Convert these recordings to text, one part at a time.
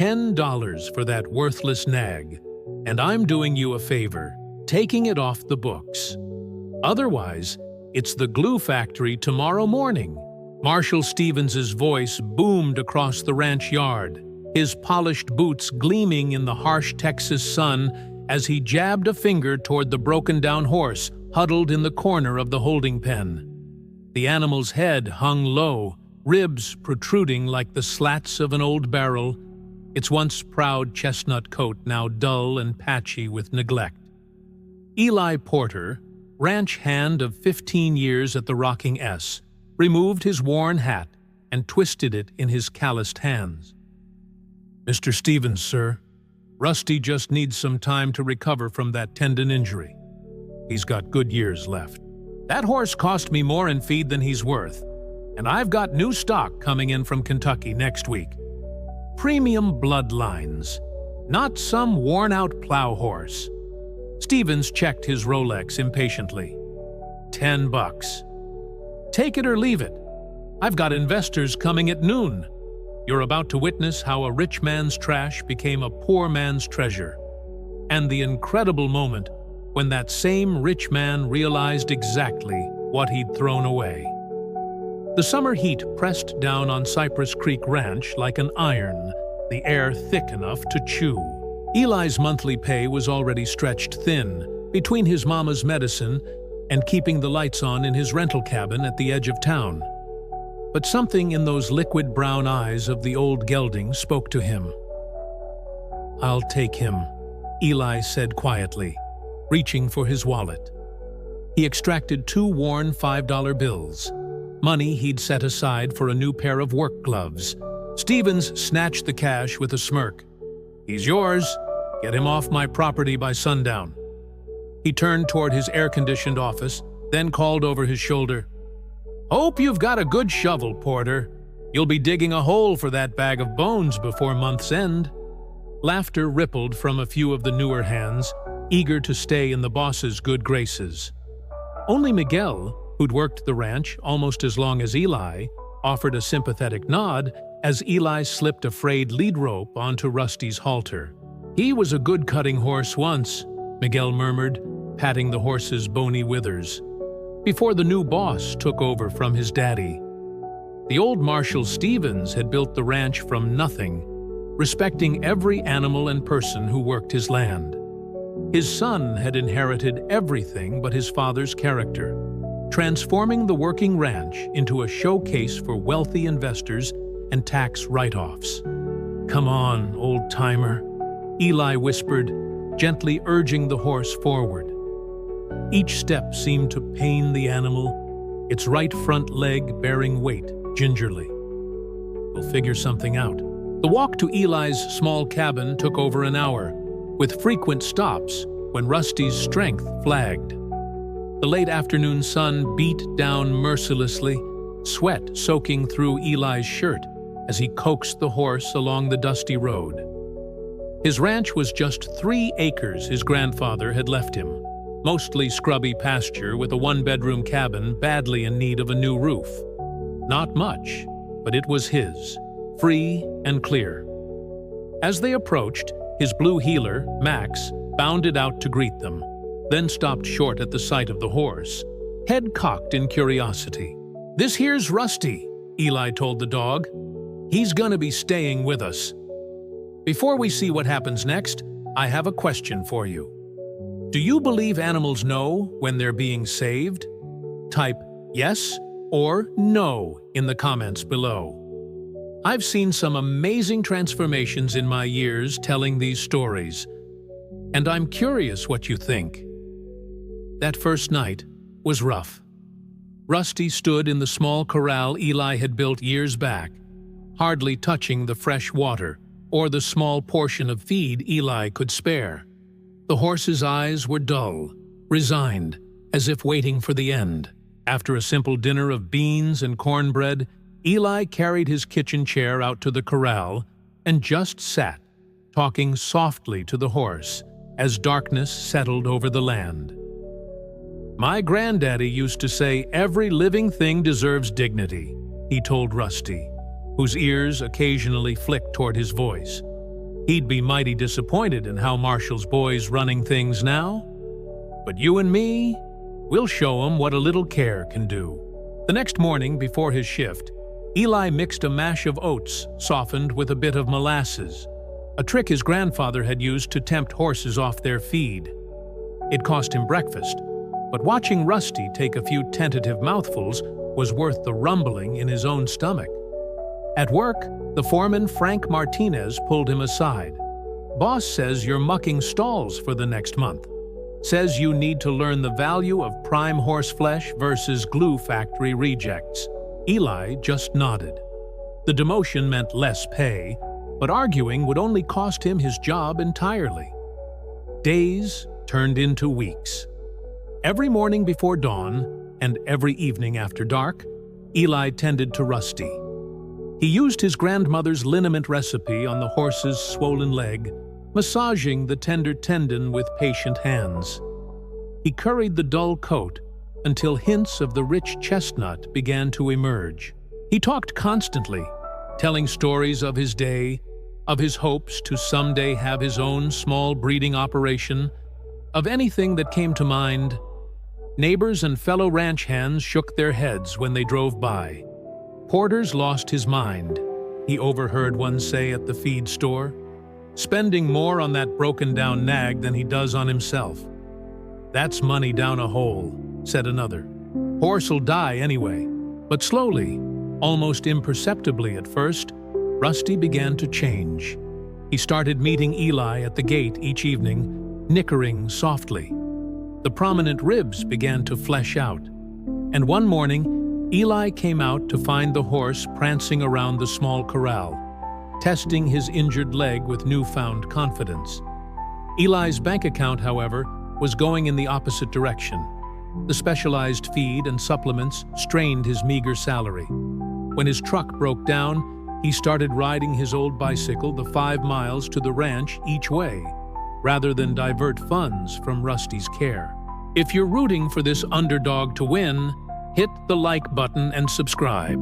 $10 for that worthless nag, and I'm doing you a favor, taking it off the books. Otherwise, it's the glue factory tomorrow morning." Marshal Stevens's voice boomed across the ranch yard, his polished boots gleaming in the harsh Texas sun as he jabbed a finger toward the broken-down horse huddled in the corner of the holding pen. The animal's head hung low, ribs protruding like the slats of an old barrel, its once proud chestnut coat now dull and patchy with neglect. Eli Porter, ranch hand of 15 years at the Rocking S, removed his worn hat and twisted it in his calloused hands. "Mr. Stevens, sir, Rusty just needs some time to recover from that tendon injury. He's got good years left. That horse cost me more in feed than he's worth, and I've got new stock coming in from Kentucky next week. Premium bloodlines, not some worn-out plow horse." Stevens checked his Rolex impatiently. $10. "Take it or leave it. I've got investors coming at noon. You're about to witness how a rich man's trash became a poor man's treasure, and the incredible moment when that same rich man realized exactly what he'd thrown away." The summer heat pressed down on Cypress Creek Ranch like an iron, the air thick enough to chew. Eli's monthly pay was already stretched thin between his mama's medicine and keeping the lights on in his rental cabin at the edge of town. But something in those liquid brown eyes of the old gelding spoke to him. "I'll take him," Eli said quietly, reaching for his wallet. He extracted 2 worn $5 bills, money he'd set aside for a new pair of work gloves. Stevens snatched the cash with a smirk. "He's yours. Get him off my property by sundown." He turned toward his air-conditioned office, then called over his shoulder, "Hope you've got a good shovel, Porter. You'll be digging a hole for that bag of bones before month's end." Laughter rippled from a few of the newer hands, eager to stay in the boss's good graces. Only Miguel, who'd worked the ranch almost as long as Eli, offered a sympathetic nod as Eli slipped a frayed lead rope onto Rusty's halter. "He was a good cutting horse once," Miguel murmured, patting the horse's bony withers, "before the new boss took over from his daddy." The old Marshal Stevens had built the ranch from nothing, respecting every animal and person who worked his land. His son had inherited everything but his father's character, transforming the working ranch into a showcase for wealthy investors and tax write-offs. "Come on, old-timer," Eli whispered, gently urging the horse forward. Each step seemed to pain the animal, its right front leg bearing weight gingerly. "We'll figure something out." The walk to Eli's small cabin took over an hour, with frequent stops when Rusty's strength flagged. The late afternoon sun beat down mercilessly, sweat soaking through Eli's shirt as he coaxed the horse along the dusty road. His ranch was just 3 acres his grandfather had left him, mostly scrubby pasture with a 1-bedroom cabin badly in need of a new roof. Not much, but it was his, free and clear. As they approached, his blue heeler, Max, bounded out to greet them, then stopped short at the sight of the horse, head cocked in curiosity. "This here's Rusty," Eli told the dog. "He's gonna be staying with us. Before we see what happens next, I have a question for you. Do you believe animals know when they're being saved? Type yes or no in the comments below. I've seen some amazing transformations in my years telling these stories, and I'm curious what you think. That first night was rough. Rusty stood in the small corral Eli had built years back, hardly touching the fresh water or the small portion of feed Eli could spare. The horse's eyes were dull, resigned, as if waiting for the end. After a simple dinner of beans and cornbread, Eli carried his kitchen chair out to the corral and just sat, talking softly to the horse as darkness settled over the land. "My granddaddy used to say every living thing deserves dignity," he told Rusty, whose ears occasionally flicked toward his voice. He'd be mighty disappointed in how Marshall's boy's running things now. But you and me, we'll show him what a little care can do. The next morning, before his shift, Eli mixed a mash of oats softened with a bit of molasses, a trick his grandfather had used to tempt horses off their feed. It cost him breakfast, but watching Rusty take a few tentative mouthfuls was worth the rumbling in his own stomach. At work, the foreman Frank Martinez pulled him aside. "Boss says you're mucking stalls for the next month. Says you need to learn the value of prime horse flesh versus glue factory rejects." Eli just nodded. The demotion meant less pay, but arguing would only cost him his job entirely. Days turned into weeks. Every morning before dawn, and every evening after dark, Eli tended to Rusty. He used his grandmother's liniment recipe on the horse's swollen leg, massaging the tender tendon with patient hands. He curried the dull coat until hints of the rich chestnut began to emerge. He talked constantly, telling stories of his day, of his hopes to someday have his own small breeding operation, of anything that came to mind. Neighbors and fellow ranch hands shook their heads when they drove by. Porter's lost his mind, he overheard one say at the feed store, spending more on that broken-down nag than he does on himself. "That's money down a hole," said another. "Horse'll die anyway." But slowly, almost imperceptibly at first, Rusty began to change. He started meeting Eli at the gate each evening, nickering softly. The prominent ribs began to flesh out, and one morning, Eli came out to find the horse prancing around the small corral, testing his injured leg with newfound confidence. Eli's bank account, however, was going in the opposite direction. The specialized feed and supplements strained his meager salary. When his truck broke down, he started riding his old bicycle the 5 miles to the ranch each way, rather than divert funds from Rusty's care. If you're rooting for this underdog to win, hit the like button and subscribe.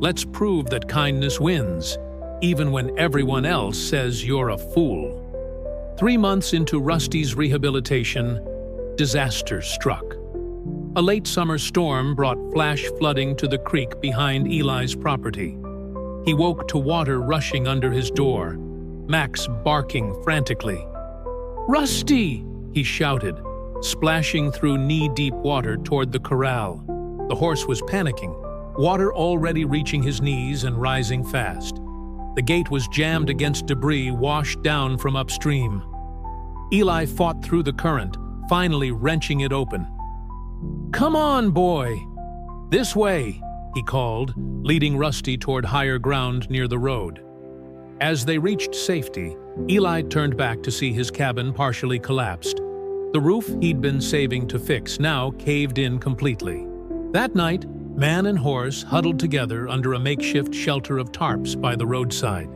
Let's prove that kindness wins, even when everyone else says you're a fool. 3 months into Rusty's rehabilitation, disaster struck. A late summer storm brought flash flooding to the creek behind Eli's property. He woke to water rushing under his door, Max barking frantically. "Rusty!" he shouted, splashing through knee-deep water toward the corral. The horse was panicking, water already reaching his knees and rising fast. The gate was jammed against debris washed down from upstream. Eli fought through the current, finally wrenching it open. "Come on, boy! This way!" he called, leading Rusty toward higher ground near the road. As they reached safety, Eli turned back to see his cabin partially collapsed. The roof he'd been saving to fix now caved in completely. That night, man and horse huddled together under a makeshift shelter of tarps by the roadside.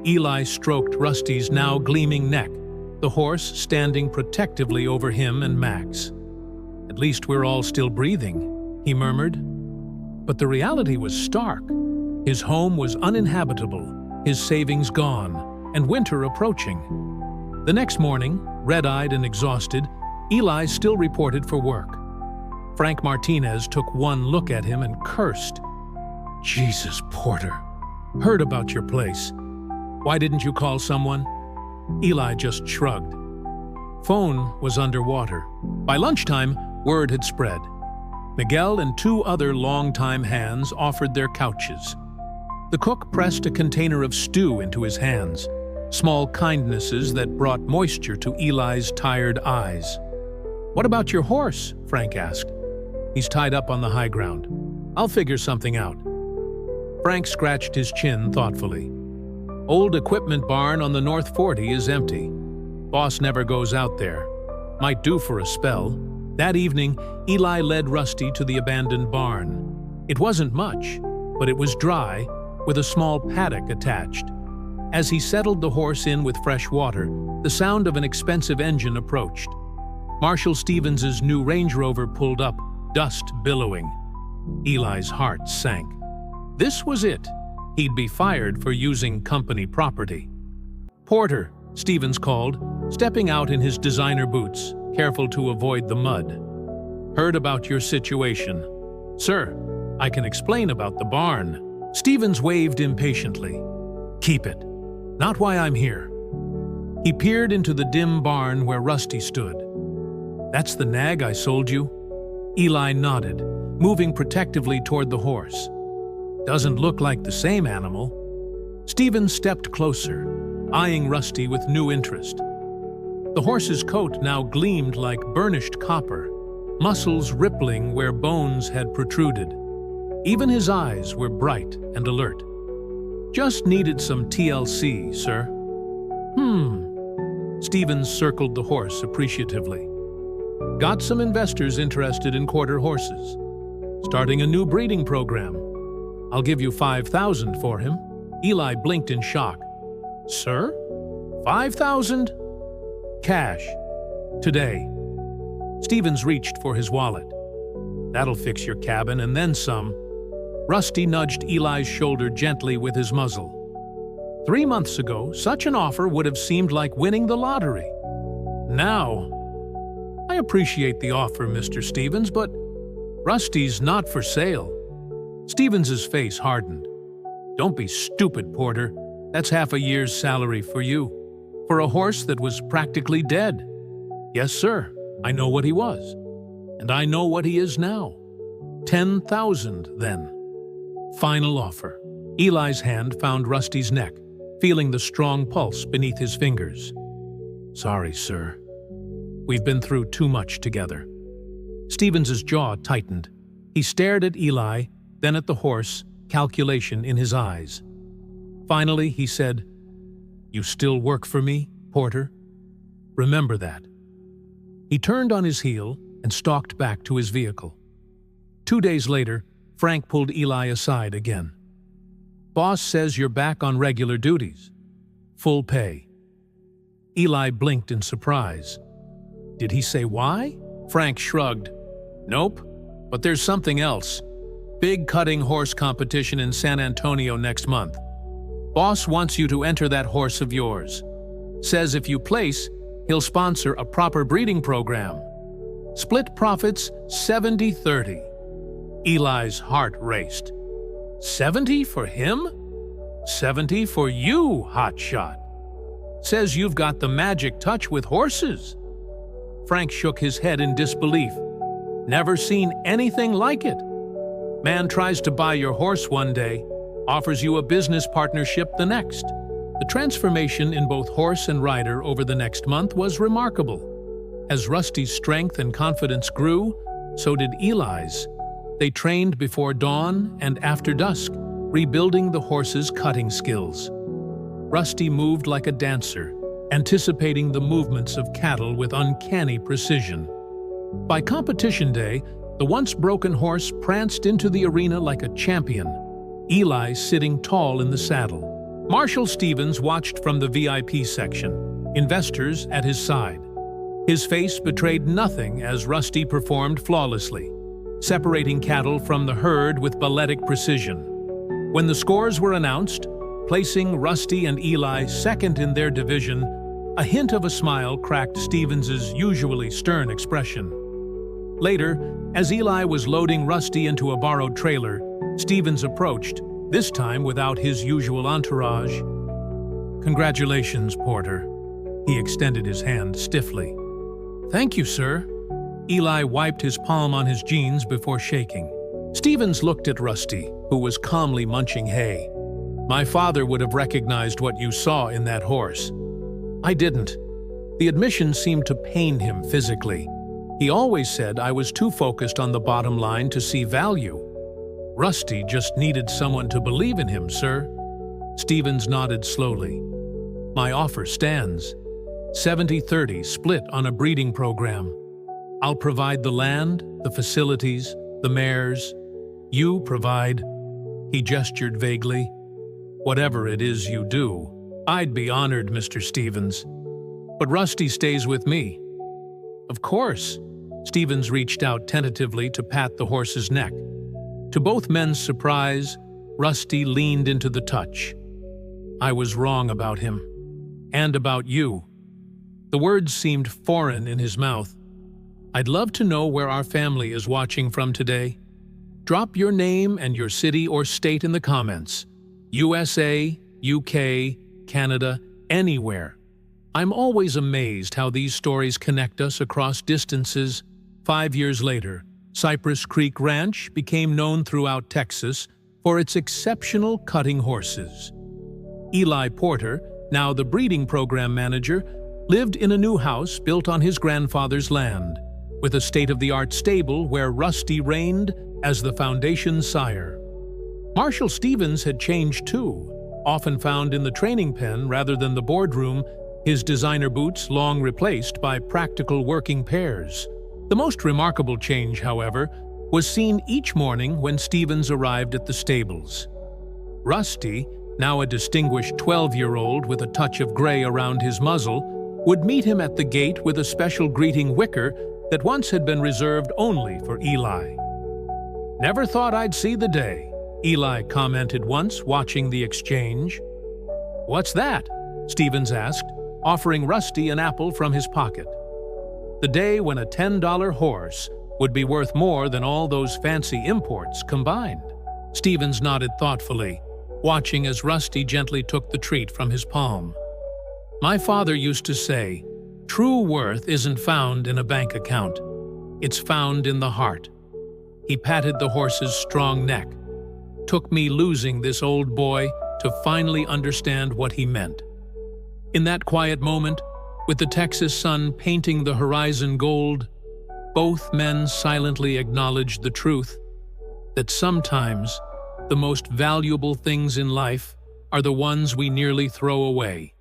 Eli stroked Rusty's now gleaming neck, the horse standing protectively over him and Max. "At least we're all still breathing," he murmured. But the reality was stark. His home was uninhabitable, his savings gone, and winter approaching. The next morning, red-eyed and exhausted, Eli still reported for work. Frank Martinez took one look at him and cursed. "Jesus, Porter. Heard about your place. Why didn't you call someone?" Eli just shrugged. Phone was underwater. By lunchtime, word had spread. Miguel and 2 other longtime hands offered their couches. The cook pressed a container of stew into his hands, small kindnesses that brought moisture to Eli's tired eyes. "What about your horse?" Frank asked. "He's tied up on the high ground. I'll figure something out." Frank scratched his chin thoughtfully. "Old equipment barn on the North 40 is empty. Boss never goes out there. Might do for a spell." That evening, Eli led Rusty to the abandoned barn. It wasn't much, but it was dry, with a small paddock attached. As he settled the horse in with fresh water, the sound of an expensive engine approached. Marshall Stevens's new Range Rover pulled up, dust billowing. Eli's heart sank. This was it. He'd be fired for using company property. "Porter," Stevens called, stepping out in his designer boots, careful to avoid the mud. "Heard about your situation. Sir, I can explain about the barn." Stevens waved impatiently. "Keep it. Not why I'm here." He peered into the dim barn where Rusty stood. "That's the nag I sold you?" Eli nodded, moving protectively toward the horse. "Doesn't look like the same animal." Stevens stepped closer, eyeing Rusty with new interest. The horse's coat now gleamed like burnished copper, muscles rippling where bones had protruded. Even his eyes were bright and alert. "Just needed some TLC, sir." Stevens circled the horse appreciatively. "Got some investors interested in quarter horses. Starting a new breeding program. I'll give you $5,000 for him." Eli blinked in shock. "Sir? 5,000? Cash. Today." Stevens reached for his wallet. "That'll fix your cabin and then some." Rusty nudged Eli's shoulder gently with his muzzle. 3 months ago, such an offer would have seemed like winning the lottery. Now, "I appreciate the offer, Mr. Stevens, but Rusty's not for sale." Stevens's face hardened. "Don't be stupid, Porter. That's half a year's salary for you. For a horse that was practically dead." "Yes, sir. I know what he was. And I know what he is now. 10,000, then." Final offer. Eli's hand found Rusty's neck, feeling the strong pulse beneath his fingers. "Sorry, sir. We've been through too much together." Stevens's jaw tightened. He stared at Eli, then at the horse, calculation in his eyes. Finally, he said, "You still work for me, Porter? Remember that." He turned on his heel and stalked back to his vehicle. 2 days later, Frank pulled Eli aside again. "Boss says you're back on regular duties. Full pay." Eli blinked in surprise. "Did he say why?" Frank shrugged. "Nope, but there's something else. Big cutting horse competition in San Antonio next month. Boss wants you to enter that horse of yours. Says if you place, he'll sponsor a proper breeding program. Split profits 70-30. Eli's heart raced. 70 for him? 70 for you, hotshot. Says you've got the magic touch with horses. Frank shook his head in disbelief. Never seen anything like it. Man tries to buy your horse one day, offers you a business partnership the next. The transformation in both horse and rider over the next month was remarkable. As Rusty's strength and confidence grew, so did Eli's. They trained before dawn and after dusk, rebuilding the horse's cutting skills. Rusty moved like a dancer, anticipating the movements of cattle with uncanny precision. By competition day, the once broken horse pranced into the arena like a champion, Eli sitting tall in the saddle. Marshall Stevens watched from the VIP section, investors at his side. His face betrayed nothing as Rusty performed flawlessly, separating cattle from the herd with balletic precision. When the scores were announced, placing Rusty and Eli second in their division, a hint of a smile cracked Stevens's usually stern expression. Later, as Eli was loading Rusty into a borrowed trailer, Stevens approached, this time without his usual entourage. "Congratulations, Porter." He extended his hand stiffly. "Thank you, sir." Eli wiped his palm on his jeans before shaking. Stevens looked at Rusty, who was calmly munching hay. "My father would have recognized what you saw in that horse." "I didn't." The admission seemed to pain him physically. He always said I was too focused on the bottom line to see value. "Rusty just needed someone to believe in him, sir." Stevens nodded slowly. "My offer stands. 70-30 split on a breeding program. I'll provide the land, the facilities, the mares. You provide," he gestured vaguely, "whatever it is you do. I'd be honored, Mr. Stevens. But Rusty stays with me." "Of course." Stevens reached out tentatively to pat the horse's neck. To both men's surprise, Rusty leaned into the touch. "I was wrong about him. And about you." The words seemed foreign in his mouth. "I'd love to know where our family is watching from today. Drop your name and your city or state in the comments. USA, UK, Canada, anywhere. I'm always amazed how these stories connect us across distances. 5 years later, Cypress Creek Ranch became known throughout Texas for its exceptional cutting horses. Eli Porter, now the breeding program manager, lived in a new house built on his grandfather's land, with a state-of-the-art stable where Rusty reigned as the foundation sire. Marshall Stevens had changed too, often found in the training pen rather than the boardroom, his designer boots long replaced by practical working pairs. The most remarkable change, however, was seen each morning when Stevens arrived at the stables. Rusty, now a distinguished 12-year-old with a touch of gray around his muzzle, would meet him at the gate with a special greeting wicker that once had been reserved only for Eli. "Never thought I'd see the day," Eli commented once, watching the exchange. "What's that?" Stevens asked, offering Rusty an apple from his pocket. "The day when a $10 horse would be worth more than all those fancy imports combined." Stevens nodded thoughtfully, watching as Rusty gently took the treat from his palm. "My father used to say, 'True worth isn't found in a bank account. It's found in the heart.'" He patted the horse's strong neck. "Took me losing this old boy to finally understand what he meant." In that quiet moment, with the Texas sun painting the horizon gold, both men silently acknowledged the truth that sometimes the most valuable things in life are the ones we nearly throw away.